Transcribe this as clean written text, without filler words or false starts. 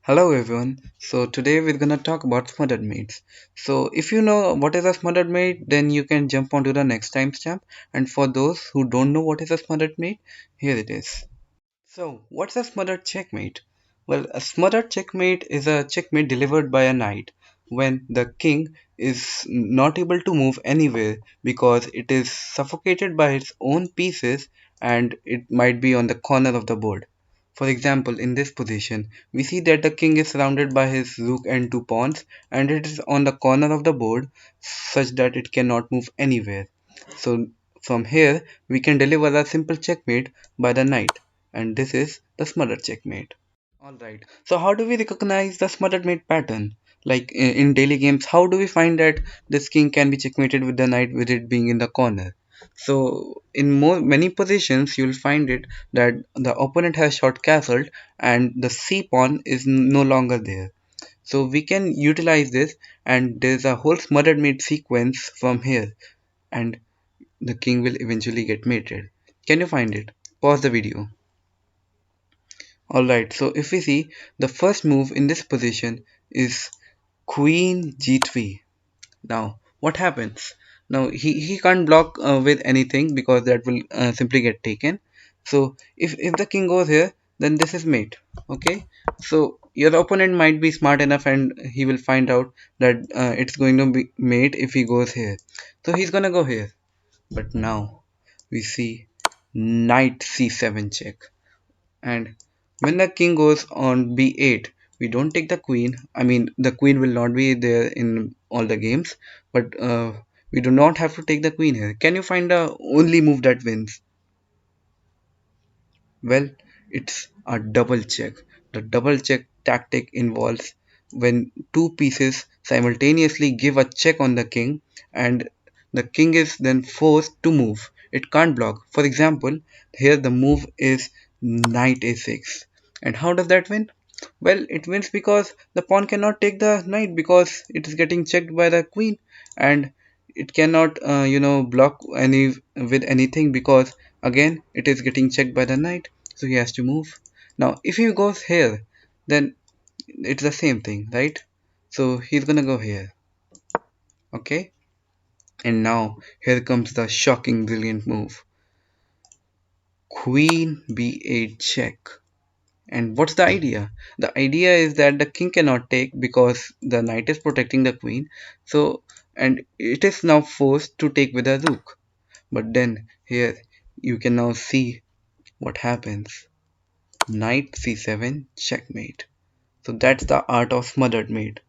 Hello everyone. So today we're gonna talk about smothered mates. So if you know what is a smothered mate, then you can jump on to the next timestamp. And for those who don't know what is a smothered mate, here it is. So what's a smothered checkmate? Well, a smothered checkmate is a checkmate delivered by a knight when the king is not able to move anywhere because it is suffocated by its own pieces and it might be on the corner of the board. For example, in this position, we see that the king is surrounded by his rook and two pawns, and it is on the corner of the board such that it cannot move anywhere. So, from here, we can deliver a simple checkmate by the knight, and this is the smothered checkmate. Alright, so how do we recognize the smothered mate pattern? Like in daily games, how do we find that this king can be checkmated with the knight with it being in the corner? So in many positions, you'll find it that the opponent has short castled and the c pawn is no longer there. So we can utilize this, and there's a whole smothered mate sequence from here, and the king will eventually get mated. Can you find it? Pause the video. Alright, so if we see, the first move in this position is Queen G3. Now, what happens? Now, he can't block with anything because that will simply get taken. So, if the king goes here, then this is mate. Okay? So, your opponent might be smart enough and he will find out that it's going to be mate if he goes here. So, he's gonna go here. But now, we see Knight C7 check. And when the king goes on b8, we don't take the queen. I mean, the queen will not be there in all the games, but we do not have to take the queen here. Can you find the only move that wins? Well, it's a double check. The double check tactic involves when two pieces simultaneously give a check on the king, and the king is then forced to move. It can't block. For example, here the move is knight a6. And how does that win? Well, it wins because the pawn cannot take the knight because it is getting checked by the queen, and it cannot block any with anything because again it is getting checked by the knight, so he has to move. Now if he goes here, then it's the same thing, right? So he's gonna go here. Okay, and now here comes the shocking brilliant move, Queen b8 check. And what's the idea? The idea is that the king cannot take because the knight is protecting the queen. So, and it is now forced to take with a rook. But then here you can now see what happens. Knight c7 checkmate. So that's the art of smothered mate.